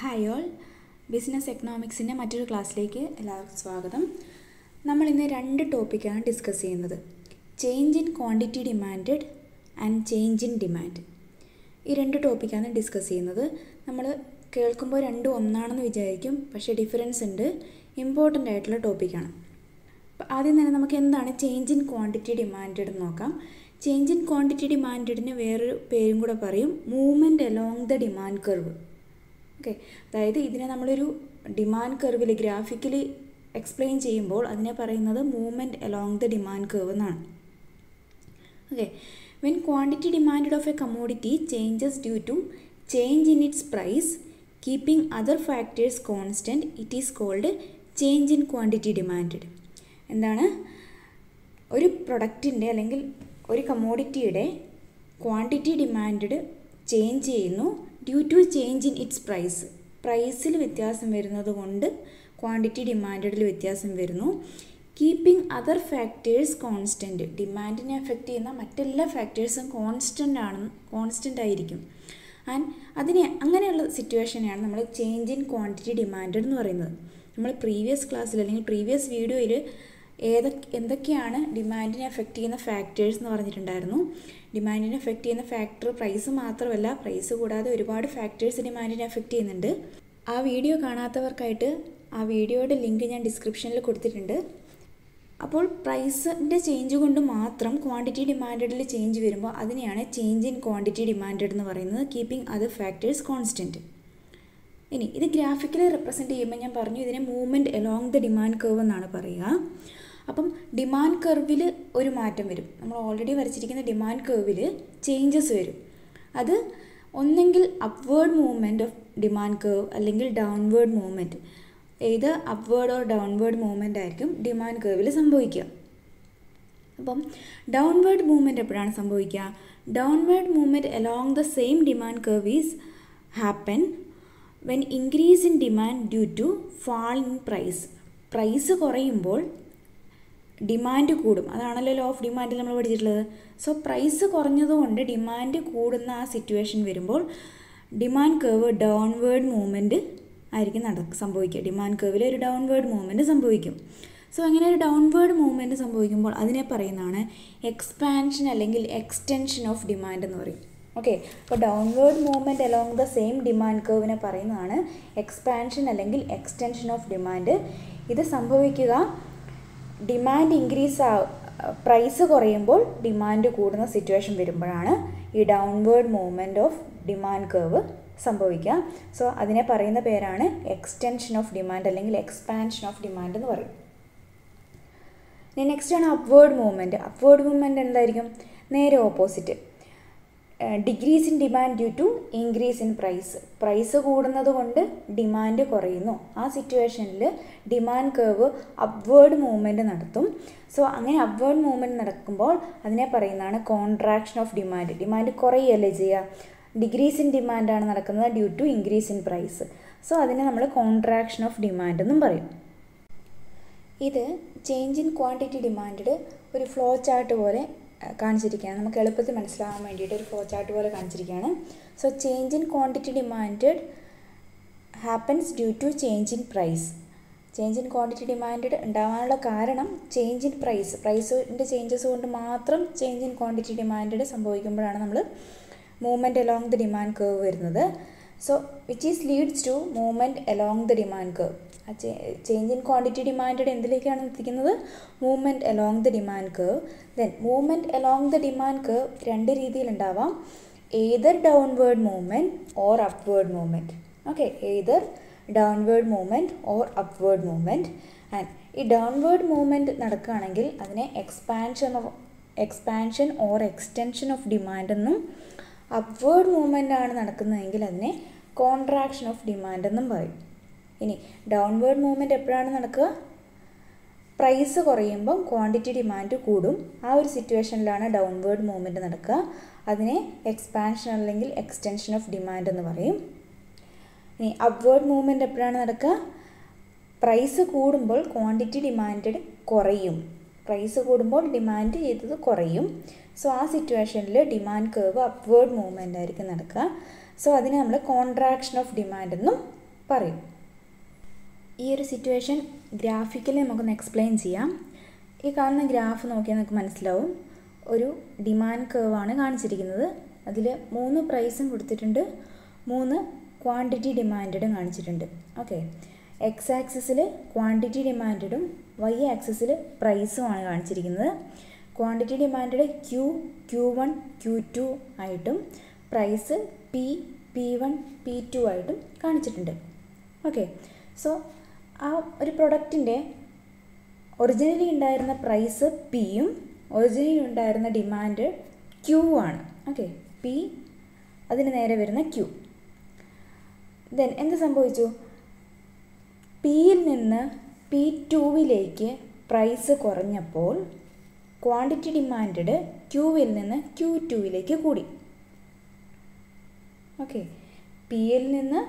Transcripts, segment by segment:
Hi all, business എക്കണോമിക്സിൻ്റെ മറ്റൊരു ക്ലാസ്സിലേക്ക് എല്ലാവർക്കും സ്വാഗതം. നമ്മൾ ഇന്ന് രണ്ട് ടോപ്പിക്കാണ് ഡിസ്കസ് ചെയ്യുന്നത്. Change in quantity demanded and change in demand. ഈ രണ്ട് ടോപ്പിക്കാണ് ഡിസ്കസ് ചെയ്യുന്നത്. നമ്മൾ കേൾക്കുമ്പോൾ രണ്ടും ഒന്നാണെന്ന് വിചാരിക്കും, പക്ഷേ ഡിഫറൻസ് ഉണ്ട്. ഇമ്പോർട്ടൻ്റ് ആയിട്ടുള്ള ടോപ്പിക്കാണ്. അപ്പോൾ ആദ്യം തന്നെ നമുക്ക് എന്താണ് ചേഞ്ച് ഇൻ ക്വാണ്ടിറ്റി ഡിമാൻഡഡ് എന്ന് നോക്കാം. ചേഞ്ച് ഇൻ ക്വാണ്ടിറ്റി ഡിമാൻഡഡിന് വേറൊരു പേരും കൂടെ പറയും, movement along the demand curve. Okay, അതായത് ഇതിനെ നമ്മളൊരു ഡിമാൻഡ് കർവിൽ ഗ്രാഫിക്കലി എക്സ്പ്ലെയിൻ ചെയ്യുമ്പോൾ അതിനെ പറയുന്നത് movement along the demand curve എന്നാണ്. Okay, when quantity demanded of a commodity changes due to change in its price keeping other factors constant, it is called change in quantity demanded. എന്താണ്, ഒരു പ്രൊഡക്റ്റിൻ്റെ അല്ലെങ്കിൽ ഒരു കമ്മോഡിറ്റിയുടെ ക്വാണ്ടിറ്റി ഡിമാൻഡ് ചേഞ്ച് ചെയ്യുന്നു due to change in its price. പ്രൈസിൽ വ്യത്യാസം വരുന്നത് കൊണ്ട് ക്വാണ്ടിറ്റി ഡിമാൻഡിൽ വ്യത്യാസം വരുന്നു. കീപ്പിംഗ് അതർ ഫാക്ടേഴ്സ് കോൺസ്റ്റൻറ്റ്, ഡിമാൻഡിനെ എഫക്റ്റ് ചെയ്യുന്ന മറ്റെല്ലാ ഫാക്ടേഴ്സും കോൺസ്റ്റൻ്റ് ആയിരിക്കും. ആൻഡ് അങ്ങനെയുള്ള സിറ്റുവേഷനെയാണ് നമ്മൾ ചേഞ്ച് ഇൻ ക്വാണ്ടിറ്റി ഡിമാൻഡഡ് എന്ന് പറയുന്നത്. നമ്മൾ പ്രീവിയസ് ക്ലാസ്സിൽ അല്ലെങ്കിൽ പ്രീവിയസ് വീഡിയോയിൽ എന്തൊക്കെയാണ് ഡിമാൻഡിനെ എഫക്റ്റ് ചെയ്യുന്ന ഫാക്ടേഴ്സ് എന്ന് പറഞ്ഞിട്ടുണ്ടായിരുന്നു. ഡിമാൻഡിനെ എഫക്റ്റ് ചെയ്യുന്ന ഫാക്ടർ പ്രൈസ് മാത്രമല്ല, പ്രൈസ് കൂടാതെ ഒരുപാട് ഫാക്ടേഴ്സ് ഡിമാൻഡിനെ എഫക്റ്റ് ചെയ്യുന്നുണ്ട്. ആ വീഡിയോ കാണാത്തവർക്കായിട്ട് ആ വീഡിയോയുടെ ലിങ്ക് ഞാൻ ഡിസ്ക്രിപ്ഷനിൽ കൊടുത്തിട്ടുണ്ട്. അപ്പോൾ പ്രൈസിൻ്റെ ചേഞ്ച് കൊണ്ട് മാത്രം ക്വാണ്ടിറ്റി ഡിമാൻഡിൽ ചേഞ്ച് വരുമ്പോൾ അതിനെയാണ് ചേഞ്ച് ഇൻ ക്വാണ്ടിറ്റി ഡിമാൻഡഡ് എന്ന് പറയുന്നത്, കീപ്പിംഗ് അതർ ഫാക്ടേഴ്സ് കോൺസ്റ്റൻറ്റ്. ഇനി ഇത് ഗ്രാഫിക്കലി റെപ്രസെൻറ്റ് ചെയ്യുമ്പോൾ ഞാൻ പറഞ്ഞു ഇതിനെ movement along the demand curve എന്നാണ് പറയുക. അപ്പം ഡിമാൻഡ് കർവിൽ ഒരു മാറ്റം വരും. നമ്മൾ ഓൾറെഡി വരച്ചിരിക്കുന്ന ഡിമാൻഡ് കർവിൽ ചേഞ്ചസ് വരും. അത് ഒന്നെങ്കിൽ upward movement of demand curve അല്ലെങ്കിൽ ഡൗൺവേർഡ് മൂവ്മെൻറ്റ്, ഏത് അപ്വേർഡ് ഓർ ഡൗൺവേർഡ് മൂവ്മെൻ്റ് ആയിരിക്കും ഡിമാൻഡ് കർവിൽ സംഭവിക്കുക. അപ്പം ഡൗൺവേർഡ് മൂവ്മെൻറ്റ് എപ്പോഴാണ് സംഭവിക്കുക? Downward movement along the same demand curve is happen when increase in demand due to fall in price. Price കുറയുമ്പോൾ demand കൂടും. അതാണല്ലോ ലോ ഓഫ് ഡിമാൻഡിൽ നമ്മൾ പഠിച്ചിട്ടുള്ളത്. സോ പ്രൈസ് കുറഞ്ഞതുകൊണ്ട് ഡിമാൻഡ് കൂടുന്ന ആ സിറ്റുവേഷൻ വരുമ്പോൾ ഡിമാൻഡ് കർവ് ഡൗൺവേർഡ് മൂവ്മെൻറ്റ് ആയിരിക്കും സംഭവിക്കുക. ഡിമാൻഡ് കർവിൽ ഒരു ഡൗൺവേർഡ് മൂവ്മെൻറ്റ് സംഭവിക്കും. സോ അങ്ങനെ ഒരു ഡൗൺവേർഡ് മൂവ്മെൻറ്റ് സംഭവിക്കുമ്പോൾ അതിനെ പറയുന്നതാണ് എക്സ്പാൻഷൻ അല്ലെങ്കിൽ എക്സ്റ്റൻഷൻ ഓഫ് ഡിമാൻഡ് എന്ന് പറയും. ഓക്കെ, അപ്പോൾ downward movement along the same demand കർവിനെ പറയുന്നതാണ് എക്സ്പാൻഷൻ അല്ലെങ്കിൽ എക്സ്റ്റൻഷൻ ഓഫ് ഡിമാൻഡ്. ഇത് സംഭവിക്കുക ഡിമാൻഡ് പ്രൈസ് കുറയുമ്പോൾ ഡിമാൻഡ് കൂടുന്ന സിറ്റുവേഷൻ വരുമ്പോഴാണ് ഈ downward movement of demand curve സംഭവിക്കുക. സോ അതിനെ പറയുന്ന പേരാണ് എക്സ്റ്റൻഷൻ ഓഫ് ഡിമാൻഡ് അല്ലെങ്കിൽ എക്സ്പാൻഷൻ ഓഫ് ഡിമാൻഡ് എന്ന് പറയും. ഇനി നെക്സ്റ്റ് ആണ് അപ്വേർഡ് മൂവ്മെൻറ്റ്. അപ്വേർഡ് മൂവ്മെൻറ്റ് എന്തായിരിക്കും? നേരെ opposite, decrease in demand due to increase in price. Price കൂടുന്നത് കൊണ്ട് ഡിമാൻഡ് കുറയുന്നു. ആ സിറ്റുവേഷനിൽ ഡിമാൻഡ് കർവ് അപ്വേർഡ് മൂവ്മെൻറ്റ് നടത്തും. സോ അങ്ങനെ അപ്വേർഡ് മൂവ്മെൻറ്റ് നടക്കുമ്പോൾ അതിനെ പറയുന്നതാണ് കോൺട്രാക്ഷൻ ഓഫ് ഡിമാൻഡ്. ഡിമാൻഡ് കുറയുകയല്ലേ ചെയ്യുക. ഡിക്രീസ് ഇൻ ഡിമാൻഡാണ് നടക്കുന്നത് due to increase in price. So അതിനെ നമ്മൾ കോൺട്രാക്ഷൻ ഓഫ് ഡിമാൻഡ് എന്നും പറയും. ഇത് ചേഞ്ച് ഇൻ ക്വാണ്ടിറ്റി ഡിമാൻഡ് ഒരു ഫ്ലോ ചാർട്ട് പോലെ കാണിച്ചിരിക്കുകയാണ്. നമുക്ക് എളുപ്പത്തിൽ മനസ്സിലാകാൻ വേണ്ടിയിട്ട് ഒരു ഫ്ലോ ചാർട്ട് പോലെ കാണിച്ചിരിക്കുകയാണ്. So change in quantity demand happens due to change in price. Change in quantity demand ഉണ്ടാകാനുള്ള കാരണം ചേഞ്ച് ഇൻ പ്രൈസിൻ്റെ ചേഞ്ചസ് കൊണ്ട് മാത്രം ചേഞ്ച് ഇൻ ക്വാണ്ടിറ്റി ഡിമാൻഡ് സംഭവിക്കുമ്പോഴാണ് നമ്മൾ movement along the demand curve വരുന്നത്. So which is leads to movement along the demand curve. Change in quantity demand എന്തിലേക്കാണ് എത്തിക്കുന്നത്? Movement along the demand curve. Then movement along the demand curve രണ്ട് രീതിയിലുണ്ടാവാം, either downward movement or upward movement. Okay, either downward movement or upward movement. And ഈ downward movement നടക്കുകയാണെങ്കിൽ അതിനെ expansion or extension of demand എന്നും, upward movement ആണ് നടക്കുന്നതെങ്കിൽ അതിനെ contraction of demand എന്നും പറയും. ഇനി ഡൗൺവേർഡ് മൂവ്മെൻറ്റ് എപ്പോഴാണ് നടക്കുക? പ്രൈസ് കുറയുമ്പം ക്വാണ്ടിറ്റി ഡിമാൻഡ് കൂടും. ആ ഒരു സിറ്റുവേഷനിലാണ് ഡൗൺവേർഡ് മൂവ്മെൻറ്റ് നടക്കുക. അതിനെ എക്സ്പാൻഷൻ അല്ലെങ്കിൽ എക്സ്റ്റൻഷൻ ഓഫ് ഡിമാൻഡ് എന്ന് പറയും. ഇനി അപ്വേർഡ് മൂവ്മെൻറ്റ് എപ്പോഴാണ് നടക്കുക? പ്രൈസ് കൂടുമ്പോൾ ക്വാണ്ടിറ്റി ഡിമാൻഡ് കുറയും. പ്രൈസ് കൂടുമ്പോൾ ഡിമാൻഡ് ചെയ്തത് കുറയും. സോ ആ സിറ്റുവേഷനിൽ ഡിമാൻഡ് കർവ് അപ്വേർഡ് മൂവ്മെൻ്റ് ആയിരിക്കും നടക്കുക. സോ അതിനെ നമ്മൾ കോൺട്രാക്ഷൻ ഓഫ് ഡിമാൻഡ് എന്നും പറയും. ഈ ഒരു സിറ്റുവേഷൻ ഗ്രാഫിക്കലി നമുക്കൊന്ന് എക്സ്പ്ലെയിൻ ചെയ്യാം. ഈ കാണുന്ന ഗ്രാഫ് നോക്കിയാൽ നമുക്ക് മനസ്സിലാവും. ഒരു ഡിമാൻഡ് കർവാണ് കാണിച്ചിരിക്കുന്നത്. അതിൽ 3 പ്രൈസും കൊടുത്തിട്ടുണ്ട്, 3 ക്വാണ്ടിറ്റി ഡിമാൻഡും കാണിച്ചിട്ടുണ്ട്. ഓക്കെ, എക്സ് ആക്സിസിൽ ക്വാണ്ടിറ്റി ഡിമാൻഡും വൈ ആക്സിസിൽ പ്രൈസുമാണ് കാണിച്ചിരിക്കുന്നത്. ക്വാണ്ടിറ്റി ഡിമാൻഡ് Q1 Q2 ആയിട്ടും പ്രൈസ് P1 P2 ആയിട്ടും കാണിച്ചിട്ടുണ്ട്. ഓക്കെ, സോ ആ ഒരു പ്രൊഡക്റ്റിൻ്റെ ഒറിജിനലി ഉണ്ടായിരുന്ന പ്രൈസ് Pയും ഒറിജിനലി ഉണ്ടായിരുന്ന ഡിമാൻഡ് Q ആണ്. ഓക്കെ, P അതിന് നേരെ വരുന്ന Q. ദെൻ എന്ത് സംഭവിച്ചു? Pയിൽ നിന്ന് P2വിലേക്ക് പ്രൈസ് കുറഞ്ഞപ്പോൾ ക്വാണ്ടിറ്റി ഡിമാൻഡ് Qവിൽ നിന്ന് Q2വിലേക്ക് കൂടി. ഓക്കെ, Pയിൽ നിന്ന്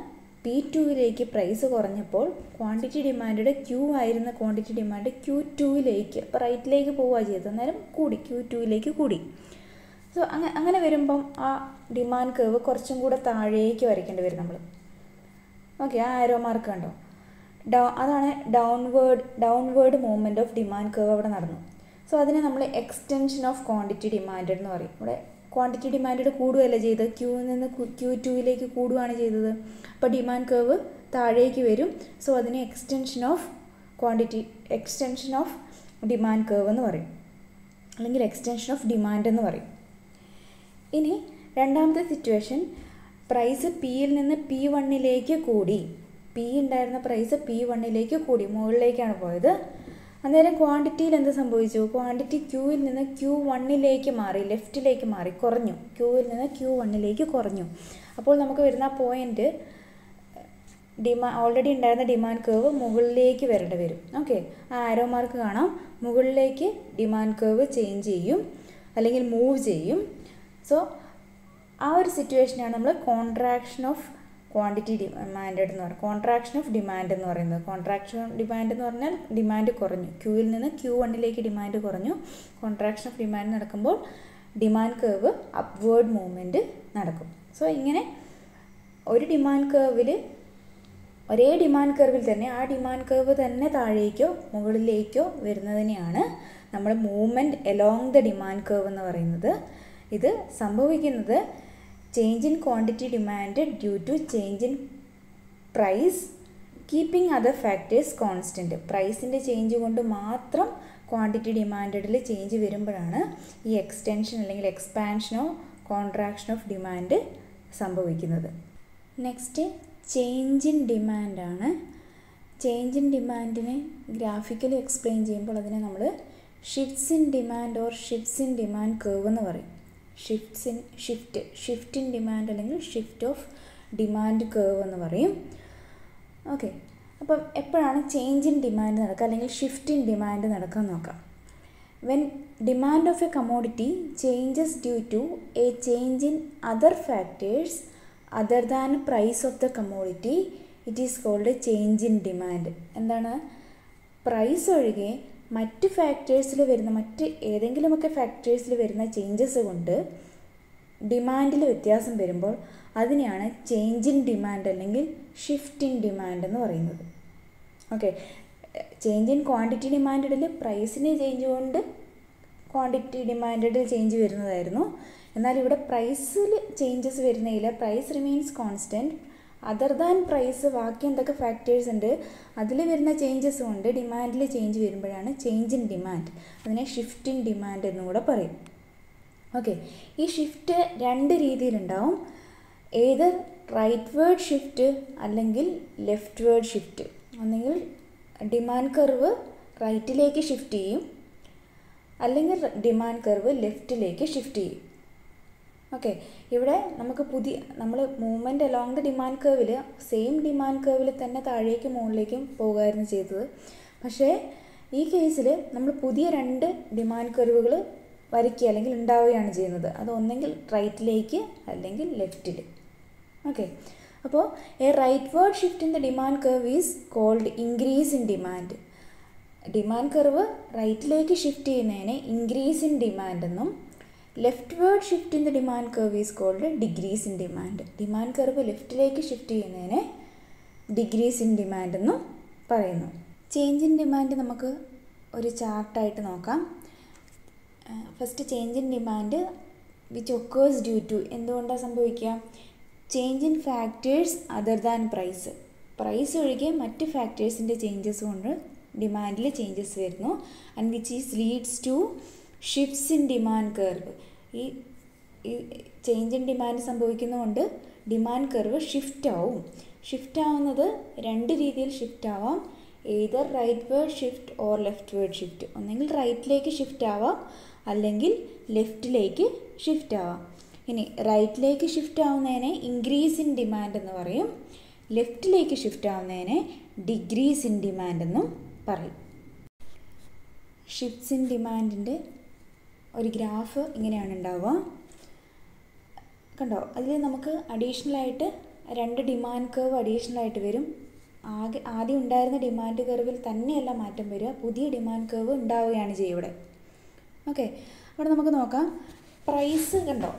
P2വിലേക്ക് പ്രൈസ് കുറഞ്ഞപ്പോൾ ക്വാണ്ടിറ്റി ഡിമാൻഡ് Q ആയിരുന്ന ക്വാണ്ടിറ്റി ഡിമാൻഡ് Q2വിലേക്ക് അപ്പോൾ റൈറ്റിലേക്ക് പോവുക ചെയ്തത്, അന്നേരം കൂടി, Q2വിലേക്ക് കൂടി. സോ അങ്ങനെ വരുമ്പം ആ ഡിമാൻഡ് കർവ് കുറച്ചും കൂടെ താഴേക്ക് വരയ്ക്കേണ്ടി വരും നമ്മൾ. ഓക്കെ, ആ ആരോ മാർക്ക് കണ്ടോ? അതാണ് downward movement of demand curve അവിടെ നടന്നു. സോ അതിനെ നമ്മൾ എക്സ്റ്റൻഷൻ ഓഫ് ക്വാണ്ടിറ്റി ഡിമാൻഡ് എന്ന് പറയും. ഇവിടെ ക്വാണ്ടിറ്റി ഡിമാൻഡ് കൂടുകയല്ല ചെയ്തത്, Qയിൽ നിന്ന് Q2വിലേക്ക് കൂടുകയാണ് ചെയ്തത്. അപ്പോൾ ഡിമാൻഡ് കർവ് താഴേക്ക് വരും. സോ അതിനെ എക്സ്റ്റൻഷൻ ഓഫ് ഡിമാൻഡ് കർവ് എന്ന് പറയും, അല്ലെങ്കിൽ എക്സ്റ്റൻഷൻ ഓഫ് ഡിമാൻഡ് എന്ന് പറയും. ഇനി രണ്ടാമത്തെ സിറ്റുവേഷൻ, പ്രൈസ് Pയിൽ നിന്ന് P1ലേക്ക് കൂടി. P ഉണ്ടായിരുന്ന പ്രൈസ് P1ലേക്ക് കൂടി, മുകളിലേക്കാണ് പോയത്. അന്നേരം ക്വാണ്ടിറ്റിയിൽ എന്ത് സംഭവിച്ചു? ക്വാണ്ടിറ്റി Qയിൽ നിന്ന് Q1ലേക്ക് മാറി, ലെഫ്റ്റിലേക്ക് മാറി, കുറഞ്ഞു. Qയിൽ നിന്ന് Q1ലേക്ക് കുറഞ്ഞു. അപ്പോൾ നമുക്ക് വരുന്ന പോയിൻ്റ് ഓൾറെഡി ഉണ്ടായിരുന്ന ഡിമാൻഡ് കർവ് മുകളിലേക്ക് വരേണ്ടി വരും. ഓക്കെ, ആ ആരോ മാർക്ക് കാണാം. മുകളിലേക്ക് ഡിമാൻഡ് കർവ് ചേഞ്ച് ചെയ്യും, അല്ലെങ്കിൽ മൂവ് ചെയ്യും. സോ ആ ഒരു സിറ്റുവേഷനാണ് നമ്മൾ കോൺട്രാക്ഷൻ ഓഫ് ക്വാണ്ടിറ്റി ഡിമാൻഡ് എന്ന് പറയുന്നത്, കോൺട്രാക്ഷൻ ഓഫ് ഡിമാൻഡ് എന്ന് പറയുന്നത്. കോൺട്രാക്ഷൻ ഓഫ് ഡിമാൻഡ് എന്ന് പറഞ്ഞാൽ ഡിമാൻഡ് കുറഞ്ഞു, Qയിൽ നിന്ന് Q1ലേക്ക് ഡിമാൻഡ് കുറഞ്ഞു. കോൺട്രാക്ഷൻ ഓഫ് ഡിമാൻഡ് നടക്കുമ്പോൾ ഡിമാൻഡ് കർവ് അപ്വേർഡ് മൂവ്മെൻറ്റ് നടക്കും. സോ ഇങ്ങനെ ഒരു ഡിമാൻഡ് കർവിൽ, ഒരേ ഡിമാൻഡ് കർവിൽ തന്നെ ആ ഡിമാൻഡ് കർവ് തന്നെ താഴേക്കോ മുകളിലേക്കോ വരുന്നതിനെയാണ് നമ്മൾ movement along the demand curve എന്ന് പറയുന്നത്. ഇത് സംഭവിക്കുന്നത് change in quantity demand due to change in price keeping other factors constant. പ്രൈസിൻ്റെ ചേഞ്ച് കൊണ്ട് മാത്രം ക്വാണ്ടിറ്റി ഡിമാൻഡിൽ ചേഞ്ച് വരുമ്പോഴാണ് ഈ എക്സ്റ്റൻഷൻ അല്ലെങ്കിൽ എക്സ്പാൻഷനോ കോൺട്രാക്ഷൻ ഓഫ് ഡിമാൻഡ് സംഭവിക്കുന്നത്. നെക്സ്റ്റ് ചേഞ്ച് ഇൻ ഡിമാൻഡാണ്. ചേഞ്ച് ഇൻ ഡിമാൻഡിനെ ഗ്രാഫിക്കലി എക്സ്പ്ലെയിൻ ചെയ്യുമ്പോൾ അതിനെ നമ്മൾ shifts in demand or shifts in demand curve എന്ന് പറയും. ഷിഫ്റ്റ് ഇൻ ഡിമാൻഡ് അല്ലെങ്കിൽ ഷിഫ്റ്റ് ഓഫ് ഡിമാൻഡ് കർവ് എന്ന് പറയും. ഓക്കെ, അപ്പം എപ്പോഴാണ് ചേഞ്ച് ഇൻ ഡിമാൻഡ് നടക്കുക അല്ലെങ്കിൽ ഷിഫ്റ്റ് ഇൻ ഡിമാൻഡ് നടക്കാൻ നോക്കാം. When demand of a commodity changes due to a change in other factors other than price of the commodity it is called change in demand. എന്താണ്? Price ഒഴികെ മറ്റ് ഫാക്ടേഴ്സിൽ വരുന്ന ഏതെങ്കിലുമൊക്കെ ഫാക്ടേഴ്സിൽ വരുന്ന ചേഞ്ചസ് കൊണ്ട് ഡിമാൻഡിൽ വ്യത്യാസം വരുമ്പോൾ അതിനെയാണ് ചേഞ്ച് ഇൻ ഡിമാൻഡ് അല്ലെങ്കിൽ ഷിഫ്റ്റ് ഇൻ ഡിമാൻഡ് എന്ന് പറയുന്നത്. ഓക്കെ, ചേഞ്ച് ഇൻ ക്വാണ്ടിറ്റി ഡിമാൻഡിൽ പ്രൈസിൻ്റെ ചേഞ്ച് കൊണ്ട് ക്വാണ്ടിറ്റി ഡിമാൻഡിൽ ചേഞ്ച് വരുന്നതായിരുന്നു. എന്നാൽ ഇവിടെ പ്രൈസിൽ ചേഞ്ചസ് വരുന്നതില്ല, price remains constant. Other than price ബാക്കി എന്തൊക്കെ ഫാക്ടേഴ്സ് ഉണ്ട് അതിൽ വരുന്ന ചേഞ്ചസ് കൊണ്ട് ഡിമാൻഡിൽ ചേഞ്ച് വരുമ്പോഴാണ് ചേഞ്ച് ഇൻ ഡിമാൻഡ്. അതിനെ ഷിഫ്റ്റ് ഇൻ ഡിമാൻഡ് എന്നും കൂടെ പറയും. ഓക്കെ, ഈ ഷിഫ്റ്റ് രണ്ട് രീതിയിലുണ്ടാവും. ഏത് റൈറ്റ് വേർഡ് ഷിഫ്റ്റ് അല്ലെങ്കിൽ ലെഫ്റ്റ് വേർഡ് ഷിഫ്റ്റ്. ഒന്നെങ്കിൽ ഡിമാൻഡ് കർവ് റൈറ്റിലേക്ക് ഷിഫ്റ്റ് ചെയ്യും, അല്ലെങ്കിൽ ഡിമാൻഡ് കർവ് ലെഫ്റ്റിലേക്ക് ഷിഫ്റ്റ് ചെയ്യും. ഓക്കെ, ഇവിടെ നമ്മൾ മൂവ്മെൻറ്റ് അലോങ് ദ ഡിമാൻഡ് കർവിൽ സെയിം ഡിമാൻഡ് കർവിൽ തന്നെ താഴേക്കും മുകളിലേക്കും പോകുകയായിരുന്നു ചെയ്തത്. പക്ഷേ ഈ കേസിൽ നമ്മൾ പുതിയ രണ്ട് ഡിമാൻഡ് കർവുകൾ വരയ്ക്കുക അല്ലെങ്കിൽ ഉണ്ടാവുകയാണ് ചെയ്യുന്നത്. അത് ഒന്നെങ്കിൽ റൈറ്റിലേക്ക് അല്ലെങ്കിൽ ലെഫ്റ്റിൽ. ഓക്കെ, അപ്പോൾ a rightward shift in the demand curve is called increase in demand. Demand curve റൈറ്റിലേക്ക് ഷിഫ്റ്റ് ചെയ്യുന്നതിനെ ഇൻക്രീസ് ഇൻ ഡിമാൻഡ് എന്നും, leftward shift in the demand curve is called decrease in demand. Demand curve ലെഫ്റ്റിലേക്ക് shift ചെയ്യുന്നതിനെ decrease in demand എന്നും പറയുന്നു. Change in demand നമുക്ക് ഒരു ചാർട്ടായിട്ട് നോക്കാം. First change in demand which occurs due to, എന്തുകൊണ്ടാണ് സംഭവിക്കുക? Change in factors other than price. Price ഒഴികെ മറ്റ് ഫാക്ടേഴ്സിൻ്റെ ചേഞ്ചസ് കൊണ്ട് ഡിമാൻഡിൽ ചേഞ്ചസ് വരുന്നു. And which is leads to shifts in demand curve. ഈ ചേഞ്ച് ഇൻ ഡിമാൻഡ് സംഭവിക്കുന്നതുകൊണ്ട് ഡിമാൻഡ് കർവ് ഷിഫ്റ്റ് ആവും. ഷിഫ്റ്റ് ആവുന്നത് രണ്ട് രീതിയിൽ ഷിഫ്റ്റ് ആവാം. Either rightward shift or leftward shift. ഒന്നെങ്കിൽ റൈറ്റിലേക്ക് ഷിഫ്റ്റ് ആവാം, അല്ലെങ്കിൽ ലെഫ്റ്റിലേക്ക് ഷിഫ്റ്റ് ആവാം. ഇനി റൈറ്റിലേക്ക് ഷിഫ്റ്റ് ആവുന്നതിനെ ഇൻക്രീസ് ഇൻ ഡിമാൻഡ് എന്ന് പറയും. ലെഫ്റ്റിലേക്ക് ഷിഫ്റ്റ് ആവുന്നതിനെ ഡിക്രീസ് ഇൻ ഡിമാൻഡ് എന്നും പറയും. ഷിഫ്റ്റ്സ് ഇൻ ഡിമാൻഡിൻ്റെ ഒരു ഗ്രാഫ് ഇങ്ങനെയാണ് ഉണ്ടാവുക. കണ്ടോ? അതിൽ നമുക്ക് അഡീഷണലായിട്ട് രണ്ട് ഡിമാൻഡ് കർവ് അഡീഷണലായിട്ട് വരും. ആദ്യം ഉണ്ടായിരുന്ന ഡിമാൻഡ് കർവിൽ തന്നെയല്ല മാറ്റം വരിക, പുതിയ ഡിമാൻഡ് കർവ് ഉണ്ടാവുകയാണ് ചെയ്യുക ഇവിടെ. ഓക്കെ, അവിടെ നമുക്ക് നോക്കാം. പ്രൈസ് കണ്ടോ,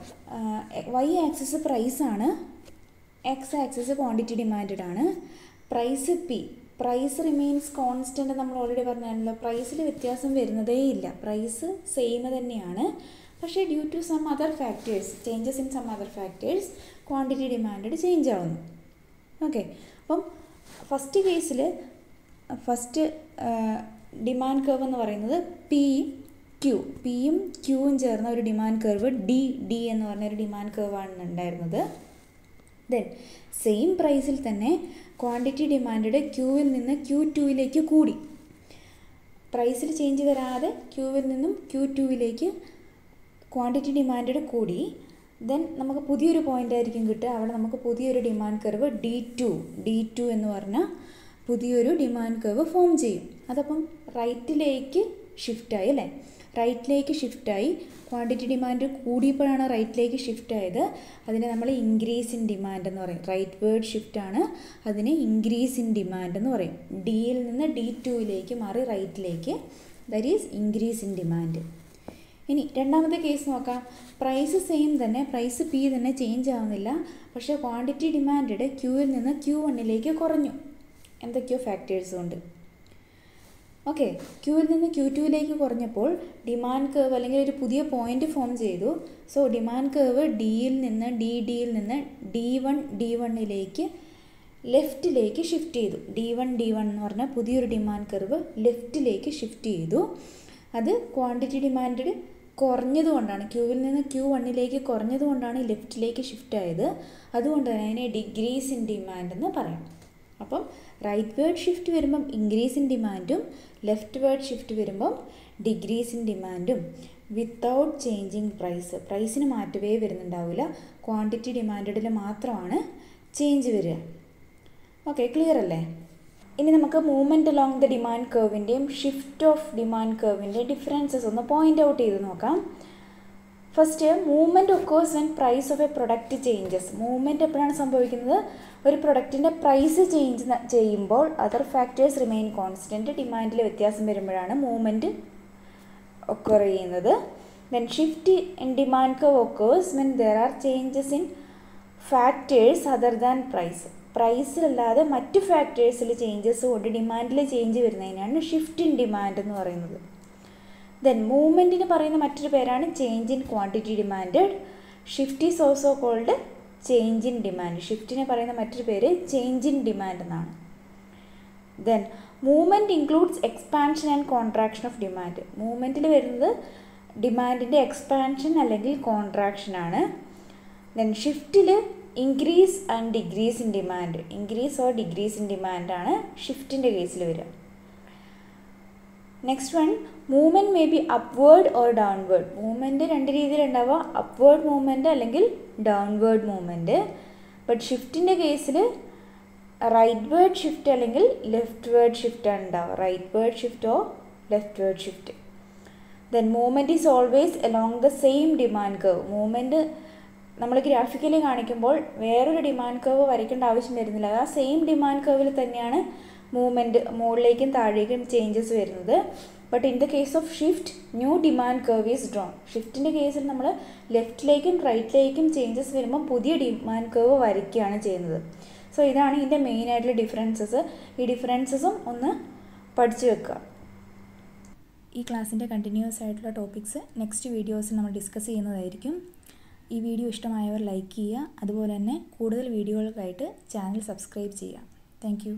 വൈ ആക്സിസ് പ്രൈസാണ്, എക്സ് ആക്സിസ് ക്വാണ്ടിറ്റി ഡിമാൻഡഡ് ആണ്. Price P, price remains constant. നമ്മൾ ഓൾറെഡി പറഞ്ഞാണല്ലോ, പ്രൈസിൽ വ്യത്യാസം വരുന്നതേ ഇല്ല, പ്രൈസ് സെയിം തന്നെയാണ്. പക്ഷേ due to some other factors, changes in some other factors, quantity demanded change ആവുന്നു. ഓക്കെ, അപ്പം ഫസ്റ്റ് കേസിൽ ഫസ്റ്റ് ഡിമാൻഡ് കർവ് എന്ന് പറയുന്നത് പി ക്യൂ, പിയും ക്യൂവും ചേർന്ന ഒരു ഡിമാൻഡ് കർവ് ഡി എന്ന് പറഞ്ഞൊരു ഡിമാൻഡ് കർവാണ് ഉണ്ടായിരുന്നത്. ദെൻ സെയിം പ്രൈസിൽ തന്നെ ക്വാണ്ടിറ്റി ഡിമാൻഡ് ക്യൂവിൽ നിന്ന് Q2 കൂടി. പ്രൈസിൽ ചേഞ്ച് വരാതെ ക്യൂവിൽ നിന്നും Q2 ക്വാണ്ടിറ്റി ഡിമാൻഡ് കൂടി. ദെൻ നമുക്ക് പുതിയൊരു പോയിൻ്റ് ആയിരിക്കും കിട്ടുക. അവിടെ നമുക്ക് പുതിയൊരു ഡിമാൻഡ് കർവ് D2 എന്ന് പറഞ്ഞാൽ പുതിയൊരു ഡിമാൻഡ് കർവ് ഫോം ചെയ്യും. അതപ്പം റൈറ്റിലേക്ക് ഷിഫ്റ്റായി അല്ലേ, റൈറ്റിലേക്ക് ഷിഫ്റ്റായി. ക്വാണ്ടിറ്റി ഡിമാൻഡ് കൂടിയപ്പോഴാണ് റൈറ്റിലേക്ക് ഷിഫ്റ്റ് ആയത്. അതിനെ നമ്മൾ ഇൻക്രീസ് ഇൻ ഡിമാൻഡ് എന്ന് പറയും. റൈറ്റ് വേർഡ് ഷിഫ്റ്റാണ്, അതിനെ ഇൻക്രീസ് ഇൻ ഡിമാൻഡ് എന്ന് പറയും. ഡിയിൽ നിന്ന് D2 മാറി റൈറ്റിലേക്ക്, that is increase in demand. ഇനി രണ്ടാമത്തെ കേസ് നോക്കാം. പ്രൈസ് സെയിം തന്നെ, പ്രൈസ് പി തന്നെ ചേഞ്ച് ആവുന്നില്ല. പക്ഷേ ക്വാണ്ടിറ്റി ഡിമാൻഡ് ക്യൂവിൽ നിന്ന് Q1 കുറഞ്ഞു, എന്തൊക്കെയോ ഫാക്ടേഴ്സ് ഉണ്ട്. ഓക്കെ, ക്യൂവിൽ നിന്ന് Q2 കുറഞ്ഞപ്പോൾ ഡിമാൻഡ് കർവ് അല്ലെങ്കിൽ ഒരു പുതിയ പോയിൻ്റ് ഫോം ചെയ്തു. സോ ഡിമാൻഡ് കർവ് ഡിയിൽ നിന്ന് D1 ലെഫ്റ്റിലേക്ക് ഷിഫ്റ്റ് ചെയ്തു. D1 എന്ന് പറഞ്ഞാൽ പുതിയൊരു ഡിമാൻഡ് കർവ് ലെഫ്റ്റിലേക്ക് ഷിഫ്റ്റ് ചെയ്തു. അത് ക്വാണ്ടിറ്റി ഡിമാൻഡ് കുറഞ്ഞതുകൊണ്ടാണ്, ക്യൂവിൽ നിന്ന് Q1 കുറഞ്ഞതുകൊണ്ടാണ് ലെഫ്റ്റിലേക്ക് ഷിഫ്റ്റ് ആയത്. അതുകൊണ്ട് തന്നെ അതിനെ ഡിക്രീസ് ഇൻ ഡിമാൻഡ് എന്ന് പറയാം. അപ്പം റൈറ്റ് വേർഡ് ഷിഫ്റ്റ് വരുമ്പം ഇൻക്രീസ് ഇൻ ഡിമാൻഡും ലെഫ്റ്റ് വേർഡ് ഷിഫ്റ്റ് വരുമ്പം ഡിക്രീസ് ഇൻ ഡിമാൻഡും വിത്തൗട്ട് ചേഞ്ചിങ് പ്രൈസ്. പ്രൈസിന് മാറ്റവേ വരുന്നുണ്ടാവില്ല, ക്വാണ്ടിറ്റി ഡിമാൻഡിൽ മാത്രമാണ് ചേഞ്ച് വരിക. ഓക്കെ, ക്ലിയർ അല്ലേ? ഇനി നമുക്ക് മൂവ്മെൻറ്റ് അലോങ് ദ ഡിമാൻഡ് കർവിൻ്റെയും ഷിഫ്റ്റ് ഓഫ് ഡിമാൻഡ് കർവിൻ്റെ ഡിഫറൻസസ് ഒന്ന് പോയിൻ്റ് ഔട്ട് ചെയ്ത് നോക്കാം. First, movement occurs when price of a product changes. Movement എപ്പോഴാണ് സംഭവിക്കുന്നത്? ഒരു പ്രൊഡക്റ്റിൻ്റെ പ്രൈസ് ചേഞ്ച് ചെയ്യുമ്പോൾ അതർ ഫാക്ടേഴ്സ് റിമെയിൻ കോൺസ്റ്റൻറ്റ്. ഡിമാൻഡിൽ വ്യത്യാസം വരുമ്പോഴാണ് മൂവ്മെൻറ്റ് ഒക്കർ ചെയ്യുന്നത്. Then shift in demand curve occurs when there are changes in factors other than price. പ്രൈസിലല്ലാതെ മറ്റ് ഫാക്ടേഴ്സിൽ ചേഞ്ചസ് കൊണ്ട് ഡിമാൻഡിൽ ചേഞ്ച് വരുന്നതിനാണ് ഷിഫ്റ്റ് ഇൻ ഡിമാൻഡ് എന്ന് പറയുന്നത്. ദെൻ മൂവ്മെൻറ്റിന് പറയുന്ന മറ്റൊരു പേരാണ് change in quantity demand. Shift is also called change in demand. ഷിഫ്റ്റിനെ പറയുന്ന മറ്റൊരു പേര് ചേഞ്ച് ഇൻ ഡിമാൻഡ് എന്നാണ്. Then movement includes expansion and contraction of demand. മൂവ്മെൻറ്റിൽ വരുന്നത് ഡിമാൻഡിൻ്റെ എക്സ്പാൻഷൻ അല്ലെങ്കിൽ കോൺട്രാക്ഷൻ ആണ്. ദെൻ ഷിഫ്റ്റിൽ increase and decrease in demand, increase or decrease in demand ആണ് ഷിഫ്റ്റിൻ്റെ കേസിൽ വരിക. Next one, movement may be upward or downward. Movement രണ്ട് രീതിയിലുണ്ടാവുക, അപ്വേർഡ് മൂവ്മെൻറ്റ് അല്ലെങ്കിൽ ഡൗൺവേർഡ് മൂവ്മെൻറ്റ്. ബട്ട് ഷിഫ്റ്റിൻ്റെ കേസിൽ റൈറ്റ് വേർഡ് ഷിഫ്റ്റ് അല്ലെങ്കിൽ ലെഫ്റ്റ് വേർഡ് ഷിഫ്റ്റാണ് ഉണ്ടാവുക. Rightward shift or leftward shift. Then movement is always along the same demand curve. Movement നമ്മൾ graphically കാണിക്കുമ്പോൾ വേറൊരു ഡിമാൻഡ് കർവ് വരയ്ക്കേണ്ട ആവശ്യം വരുന്നില്ല. ആ സെയിം ഡിമാൻഡ് കർവിൽ തന്നെയാണ് മൂവ്മെൻറ്റ് മുകളിലേക്കും താഴേക്കും ചേഞ്ചസ് വരുന്നത്. But in the case of shift new demand curve is drawn. ഷിഫ്റ്റിൻ്റെ കേസിൽ നമ്മൾ ലെഫ്റ്റിലേക്കും റൈറ്റിലേക്കും ചേഞ്ചസ് വരുമ്പോൾ പുതിയ ഡിമാൻഡ് കർവ് വരയ്ക്കുകയാണ് ചെയ്യുന്നത്. സോ ഇതാണ് ഇതിൻ്റെ മെയിനായിട്ടുള്ള ഡിഫറൻസസ്. ഈ ഡിഫറൻസസും ഒന്ന് പഠിച്ചു വെക്കുക. ഈ ക്ലാസ്സിൻ്റെ കണ്ടിന്യൂസ് ആയിട്ടുള്ള ടോപ്പിക്സ് നെക്സ്റ്റ് വീഡിയോസിൽ നമ്മൾ ഡിസ്കസ് ചെയ്യുന്നതായിരിക്കും. ഈ വീഡിയോ ഇഷ്ടമായവർ ലൈക്ക് ചെയ്യുക. അതുപോലെ തന്നെ കൂടുതൽ വീഡിയോകൾക്കായിട്ട് ചാനൽ സബ്സ്ക്രൈബ് ചെയ്യുക. Thank you.